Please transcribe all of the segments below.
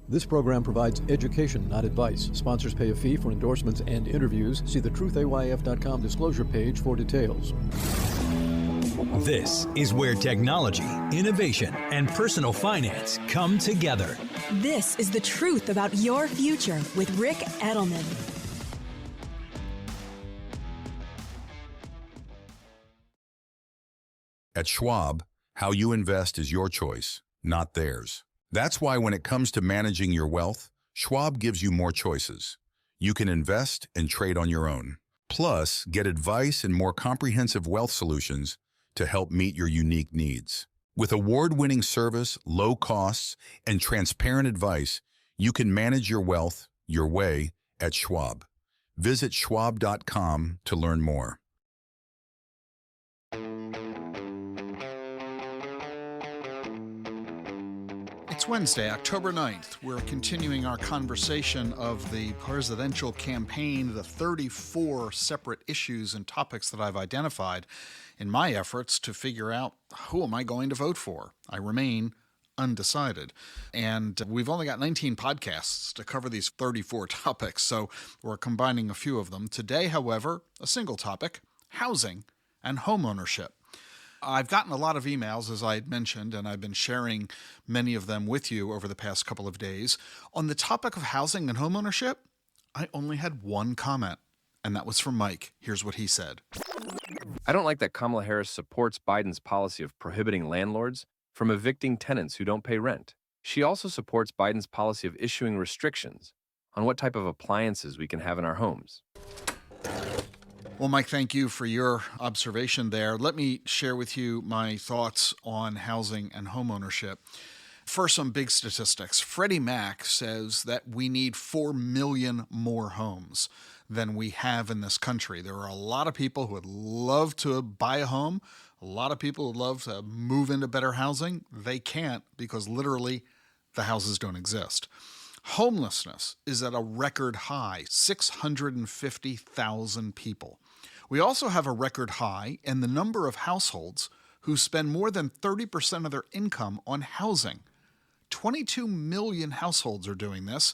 This program provides education, not advice. Sponsors pay a fee for endorsements and interviews. See the truthayf.com disclosure page for details. This is where technology, innovation, and personal finance come together. This is the truth about your future with Rick Edelman. At Schwab, how you invest is your choice, not theirs. That's why when it comes to managing your wealth, Schwab gives you more choices. You can invest and trade on your own. Plus, get advice and more comprehensive wealth solutions to help meet your unique needs. With award-winning service, low costs, and transparent advice, you can manage your wealth your way at Schwab. Visit schwab.com to learn more. It's Wednesday, October 9th. We're continuing our conversation of the presidential campaign, the 34 separate issues and topics that I've identified in my efforts to figure out who am I going to vote for. I remain undecided. And we've only got 19 podcasts to cover these 34 topics, so we're combining a few of them. Today, however, a single topic, housing and homeownership. I've gotten a lot of emails, as I had mentioned, and I've been sharing many of them with you over the past couple of days. On the topic of housing and homeownership, I only had one comment, and that was from Mike. Here's what he said. I don't like that Kamala Harris supports Biden's policy of prohibiting landlords from evicting tenants who don't pay rent. She also supports Biden's policy of issuing restrictions on what type of appliances we can have in our homes. Well, Mike, thank you for your observation there. Let me share with you my thoughts on housing and homeownership. First, some big statistics. Freddie Mac says that we need 4 million more homes than we have in this country. There are a lot of people who would love to buy a home. A lot of people would love to move into better housing. They can't because literally the houses don't exist. Homelessness is at a record high, 650,000 people. We also have a record high in the number of households who spend more than 30% of their income on housing. 22 million households are doing this.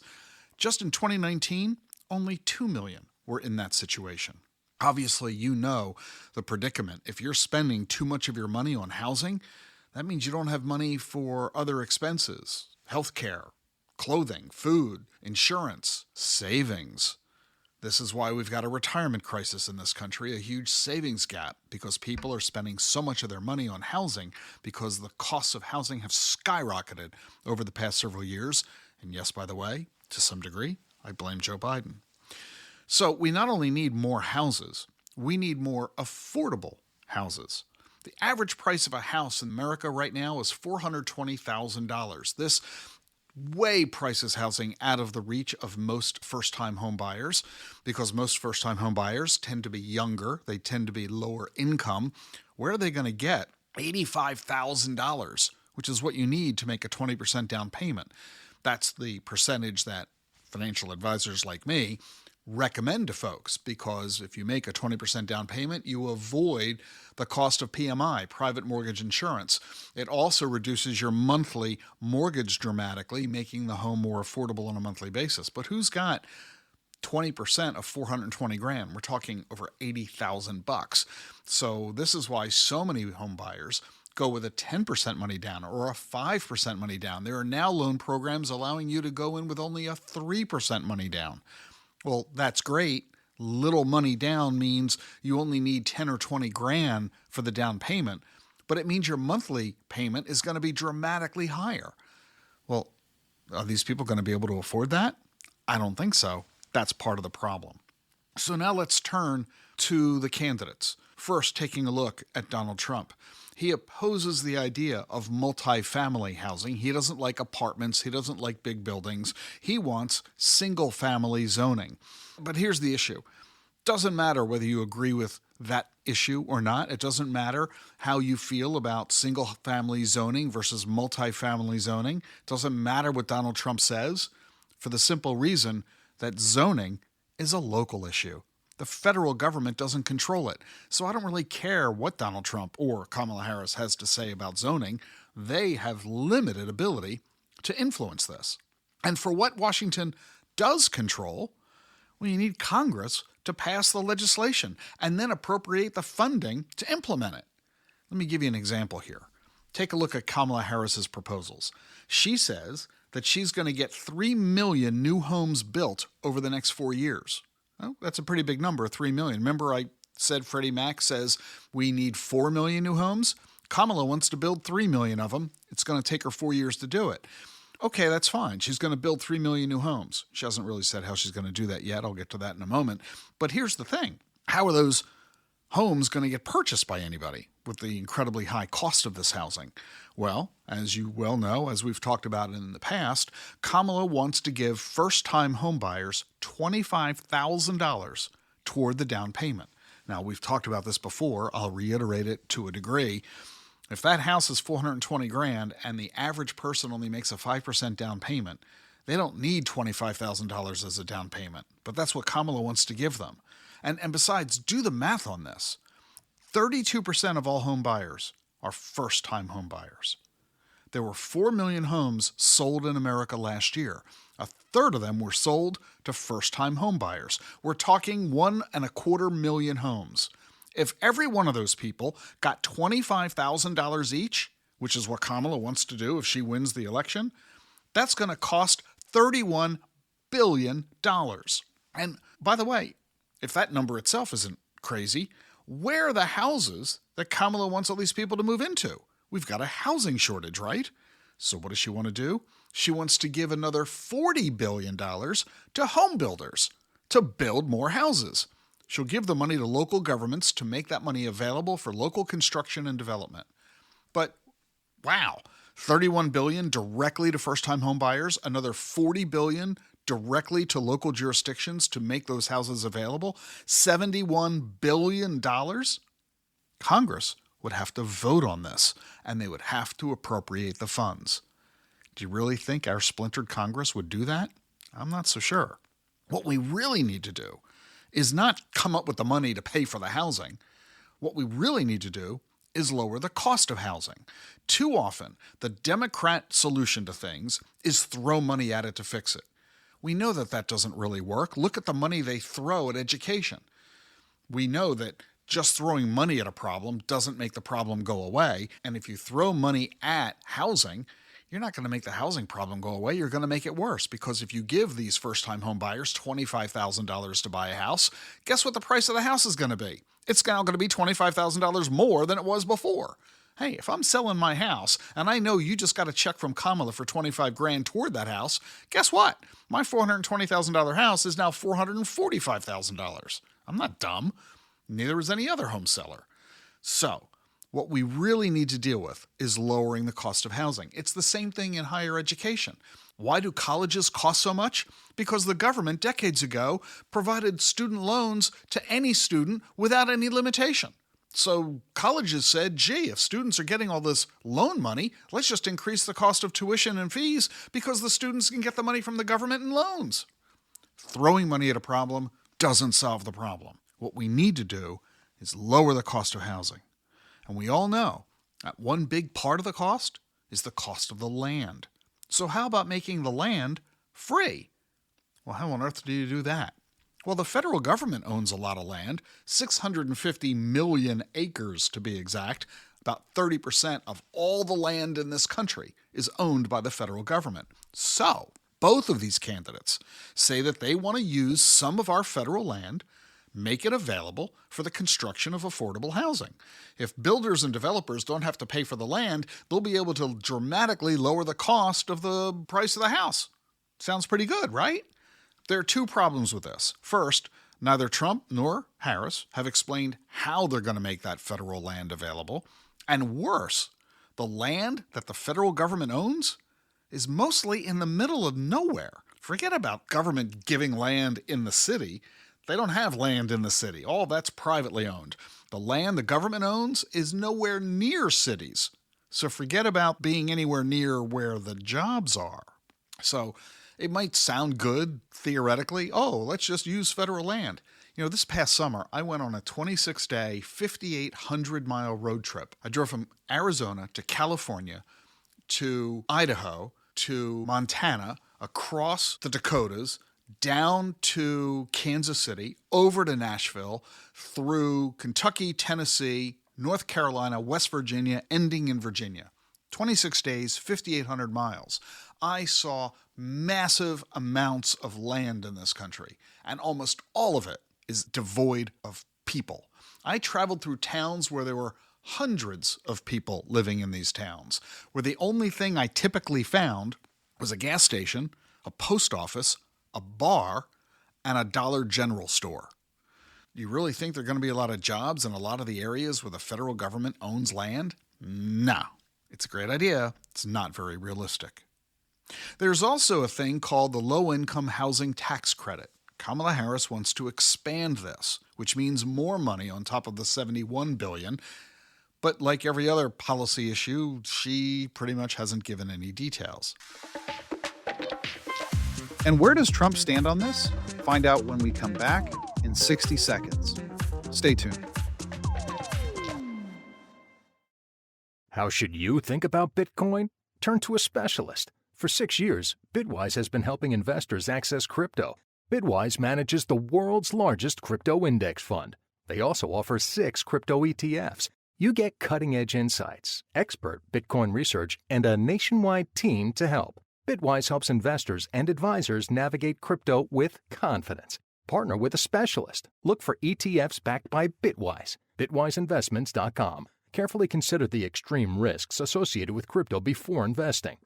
Just in 2019, only 2 million were in that situation. Obviously, you know the predicament. If you're spending too much of your money on housing, that means you don't have money for other expenses, healthcare, clothing, food, insurance, savings. This is why we've got a retirement crisis in this country, a huge savings gap, because people are spending so much of their money on housing because the costs of housing have skyrocketed over the past several years. And yes, by the way, to some degree, I blame Joe Biden. So we not only need more houses, we need more affordable houses. The average price of a house in America right now is $420,000. This way prices housing out of the reach of most first-time home buyers because most first-time home buyers tend to be younger. They tend to be lower income. Where are they going to get $85,000, which is what you need to make a 20% down payment? That's the percentage that financial advisors like me recommend to folks, because if you make a 20% down payment, you avoid the cost of PMI, private mortgage insurance. It also reduces your monthly mortgage dramatically, making the home more affordable on a monthly basis. But who's got 20% of 420 grand? We're talking over $80,000. So this is why so many home buyers go with a 10% money down or a 5% money down. There are now loan programs allowing you to go in with only a 3% money down. Well, that's great. Little money down means you only need 10 or 20 grand for the down payment, but it means your monthly payment is going to be dramatically higher. Well, are these people going to be able to afford that? I don't think so. That's part of the problem. So now let's turn to the candidates. First, taking a look at Donald Trump. He opposes the idea of multifamily housing. He doesn't like apartments. He doesn't like big buildings. He wants single-family zoning. But here's the issue. Doesn't matter whether you agree with that issue or not. It doesn't matter how you feel about single-family zoning versus multifamily zoning. It doesn't matter what Donald Trump says, for the simple reason that zoning is a local issue. The federal government doesn't control it. So I don't really care what Donald Trump or Kamala Harris has to say about zoning. They have limited ability to influence this. And for what Washington does control, well, you need Congress to pass the legislation and then appropriate the funding to implement it. Let me give you an example here. Take a look at Kamala Harris's proposals. She says that she's going to get 3 million new homes built over the next 4 years. Well, that's a pretty big number, 3 million. Remember I said Freddie Mac says we need 4 million new homes? Kamala wants to build 3 million of them. It's going to take her 4 years to do it. Okay, that's fine. She's going to build 3 million new homes. She hasn't really said how she's going to do that yet. I'll get to that in a moment. But here's the thing. How are those homes going to get purchased by anybody with the incredibly high cost of this housing? Well, as you well know, as we've talked about in the past, Kamala wants to give first-time homebuyers $25,000 toward the down payment. Now, we've talked about this before. I'll reiterate it to a degree. If that house is $420,000 and the average person only makes a 5% down payment, they don't need $25,000 as a down payment. But that's what Kamala wants to give them. And besides, do the math on this. 32% of all home buyers are first-time home buyers. There were 4 million homes sold in America last year. A third of them were sold to first-time home buyers. We're talking 1.25 million homes. If every one of those people got $25,000 each, which is what Kamala wants to do if she wins the election, that's going to cost $31 billion. And by the way, if that number itself isn't crazy, where are the houses that Kamala wants all these people to move into? We've got a housing shortage, right? So what does she want to do? She wants to give another $40 billion to home builders to build more houses. She'll give the money to local governments to make that money available for local construction and development. But wow, $31 billion directly to first-time home buyers, another $40 billion directly to local jurisdictions to make those houses available, $71 billion? Congress would have to vote on this, and they would have to appropriate the funds. Do you really think our splintered Congress would do that? I'm not so sure. What we really need to do is not come up with the money to pay for the housing. What we really need to do is lower the cost of housing. Too often, the Democrat solution to things is throw money at it to fix it. We know that that doesn't really work. Look at the money they throw at education. We know that just throwing money at a problem doesn't make the problem go away. And if you throw money at housing, you're not going to make the housing problem go away. You're going to make it worse, because if you give these first-time home buyers $25,000 to buy a house, guess what the price of the house is going to be? It's now going to be $25,000 more than it was before. Hey, if I'm selling my house and I know you just got a check from Kamala for $25,000 toward that house, guess what? My $420,000 house is now $445,000. I'm not dumb. Neither is any other home seller. So, what we really need to deal with is lowering the cost of housing. It's the same thing in higher education. Why do colleges cost so much? Because the government decades ago provided student loans to any student without any limitation. So colleges said, gee, if students are getting all this loan money, let's just increase the cost of tuition and fees because the students can get the money from the government in loans. Throwing money at a problem doesn't solve the problem. What we need to do is lower the cost of housing. And we all know that one big part of the cost is the cost of the land. So how about making the land free? Well, how on earth do you do that? Well, the federal government owns a lot of land, 650 million acres to be exact. About 30% of all the land in this country is owned by the federal government. So, both of these candidates say that they want to use some of our federal land, make it available for the construction of affordable housing. If builders and developers don't have to pay for the land, they'll be able to dramatically lower the cost of the price of the house. Sounds pretty good, right? There are two problems with this. First, neither Trump nor Harris have explained how they're going to make that federal land available. And worse, the land that the federal government owns is mostly in the middle of nowhere. Forget about government giving land in the city. They don't have land in the city. All that's privately owned. The land the government owns is nowhere near cities. So forget about being anywhere near where the jobs are. So it might sound good theoretically. Oh, let's just use federal land. You know, this past summer, I went on a 26-day, 5,800-mile road trip. I drove from Arizona to California to Idaho to Montana, across the Dakotas, down to Kansas City, over to Nashville, through Kentucky, Tennessee, North Carolina, West Virginia, ending in Virginia. 26 days, 5,800 miles. I saw massive amounts of land in this country, and almost all of it is devoid of people. I traveled through towns where there were hundreds of people living in these towns, where the only thing I typically found was a gas station, a post office, a bar, and a Dollar General store. Do you really think there are going to be a lot of jobs in a lot of the areas where the federal government owns land? No. It's a great idea. It's not very realistic. There's also a thing called the low-income housing tax credit. Kamala Harris wants to expand this, which means more money on top of the $71 billion. But like every other policy issue, she pretty much hasn't given any details. And where does Trump stand on this? Find out when we come back in 60 seconds. Stay tuned. How should you think about Bitcoin? Turn to a specialist. For 6 years, Bitwise has been helping investors access crypto. Bitwise manages the world's largest crypto index fund. They also offer 6 crypto ETFs. You get cutting-edge insights, expert Bitcoin research, and a nationwide team to help. Bitwise helps investors and advisors navigate crypto with confidence. Partner with a specialist. Look for ETFs backed by Bitwise. BitwiseInvestments.com. Carefully consider the extreme risks associated with crypto before investing.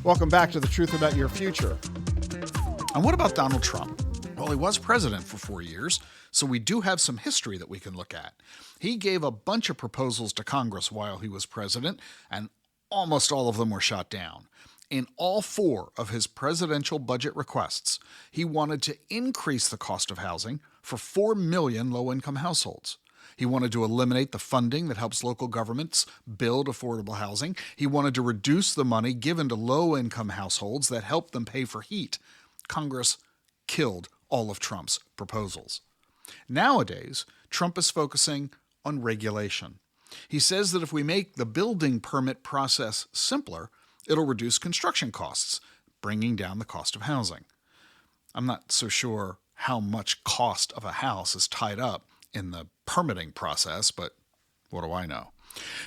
Welcome back to The Truth About Your Future. And what about Donald Trump? Well, he was president for 4 years, so we do have some history that we can look at. He gave a bunch of proposals to Congress while he was president, and almost all of them were shot down. In all 4 of his presidential budget requests, he wanted to increase the cost of housing for 4 million low-income households. He wanted to eliminate the funding that helps local governments build affordable housing. He wanted to reduce the money given to low-income households that help them pay for heat. Congress killed all of Trump's proposals. Nowadays, Trump is focusing on regulation. He says that if we make the building permit process simpler, it'll reduce construction costs, bringing down the cost of housing. I'm not so sure how much cost of a house is tied up in the permitting process, but what do I know?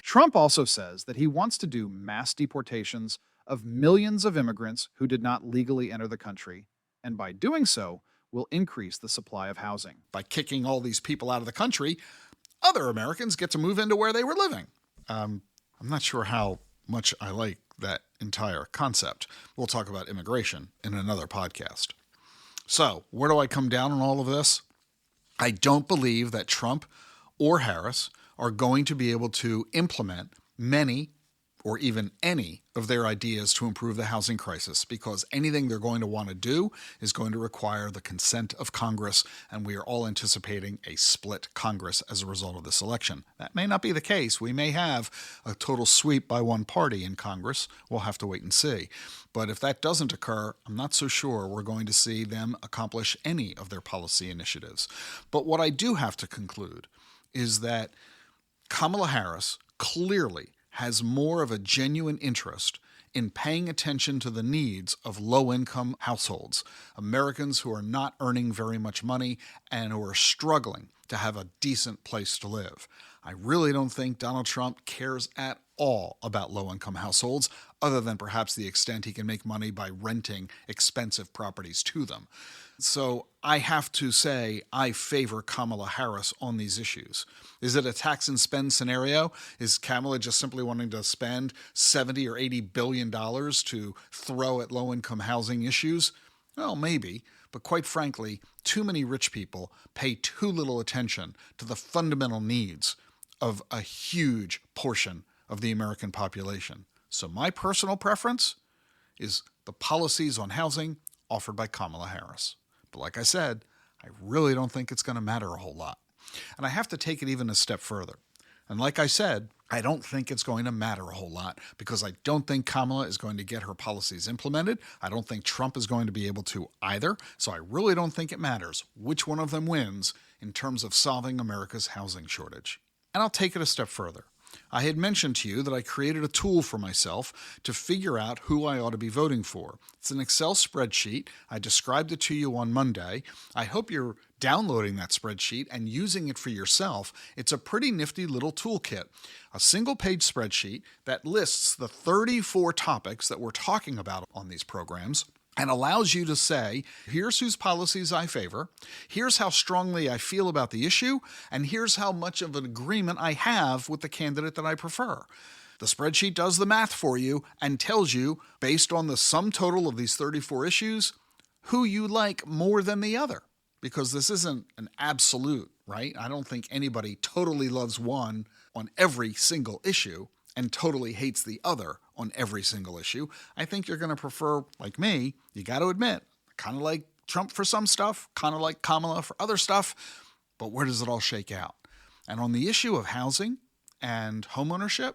Trump also says that he wants to do mass deportations of millions of immigrants who did not legally enter the country, and by doing so, will increase the supply of housing. By kicking all these people out of the country, other Americans get to move into where they were living. I'm not sure how much I like that entire concept. We'll talk about immigration in another podcast. So, where do I come down on all of this? I don't believe that Trump or Harris are going to be able to implement many or even any of their ideas to improve the housing crisis, because anything they're going to want to do is going to require the consent of Congress, and we are all anticipating a split Congress as a result of this election. That may not be the case. We may have a total sweep by one party in Congress. We'll have to wait and see. But if that doesn't occur, I'm not so sure we're going to see them accomplish any of their policy initiatives. But what I do have to conclude is that Kamala Harris clearly has more of a genuine interest in paying attention to the needs of low-income households, Americans who are not earning very much money and who are struggling to have a decent place to live. I really don't think Donald Trump cares at all about low-income households, other than perhaps the extent he can make money by renting expensive properties to them. So I have to say I favor Kamala Harris on these issues. Is it a tax and spend scenario? Is Kamala just simply wanting to spend $70 or $80 billion to throw at low-income housing issues? Well, maybe. But quite frankly, too many rich people pay too little attention to the fundamental needs of a huge portion of the American population. So my personal preference is the policies on housing offered by Kamala Harris. But like I said, I really don't think it's going to matter a whole lot. And I have to take it even a step further. And like I said, I don't think it's going to matter a whole lot, because I don't think Kamala is going to get her policies implemented. I don't think Trump is going to be able to either. So I really don't think it matters which one of them wins in terms of solving America's housing shortage. And I'll take it a step further. I had mentioned to you that I created a tool for myself to figure out who I ought to be voting for. It's an Excel spreadsheet. I described it to you on Monday. I hope you're downloading that spreadsheet and using it for yourself. It's a pretty nifty little toolkit, a single-page spreadsheet that lists the 34 topics that we're talking about on these programs, and allows you to say, here's whose policies I favor, here's how strongly I feel about the issue, and here's how much of an agreement I have with the candidate that I prefer. The spreadsheet does the math for you and tells you, based on the sum total of these 34 issues, who you like more than the other. Because this isn't an absolute, right? I don't think anybody totally loves one on every single issue and totally hates the other on every single issue. I think you're going to prefer, like me, you got to admit, kind of like Trump for some stuff, kind of like Kamala for other stuff, but where does it all shake out? And on the issue of housing and homeownership,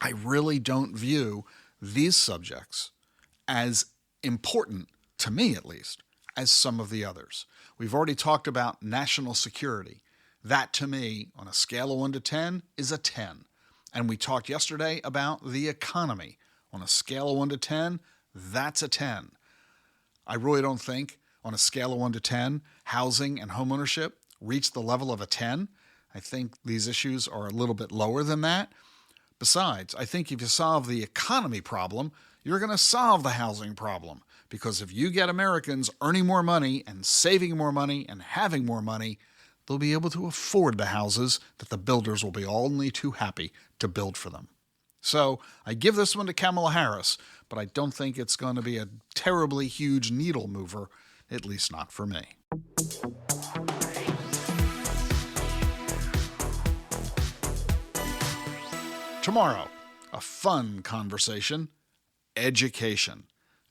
I really don't view these subjects as important, to me at least, as some of the others. We've already talked about national security. That, to me, on a scale of 1 to 10, is a 10. And we talked yesterday about the economy. On a scale of 1 to 10, that's a 10. I really don't think, on a scale of 1 to 10, housing and homeownership reach the level of a 10. I think these issues are a little bit lower than that. Besides, I think if you solve the economy problem, you're going to solve the housing problem. Because if you get Americans earning more money and saving more money and having more money, they'll be able to afford the houses that the builders will be only too happy to build for them. So I give this one to Kamala Harris, but I don't think it's going to be a terribly huge needle mover, at least not for me. Tomorrow, a fun conversation, education,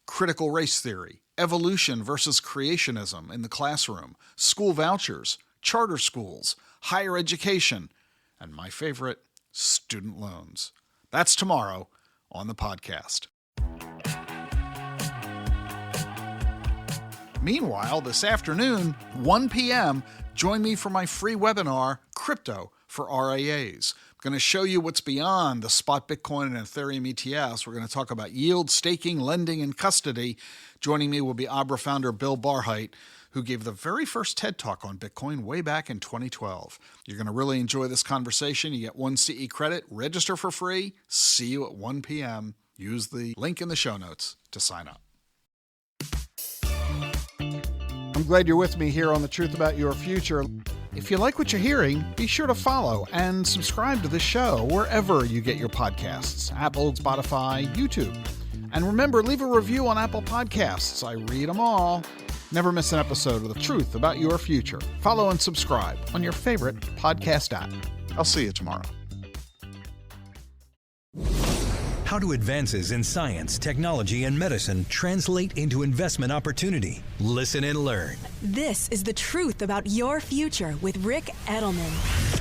critical race theory, evolution versus creationism in the classroom, school vouchers, charter schools, higher education, and my favorite, student loans. That's tomorrow on the podcast. Meanwhile, this afternoon, 1 p.m., join me for my free webinar, Crypto for RIAs. I'm going to show you what's beyond the spot Bitcoin and Ethereum ETFs. We're going to talk about yield, staking, lending, and custody. Joining me will be Abra founder Bill Barheit, who gave the very first TED Talk on Bitcoin way back in 2012. You're going to really enjoy this conversation. You get 1 CE credit. Register for free. See you at 1 p.m. Use the link in the show notes to sign up. I'm glad you're with me here on The Truth About Your Future. If you like what you're hearing, be sure to follow and subscribe to the show wherever you get your podcasts, Apple, Spotify, YouTube. And remember, leave a review on Apple Podcasts. I read them all. Never miss an episode of The Truth About Your Future. Follow and subscribe on your favorite podcast app. I'll see you tomorrow. How do advances in science, technology, and medicine translate into investment opportunity? Listen and learn. This is The Truth About Your Future with Rick Edelman.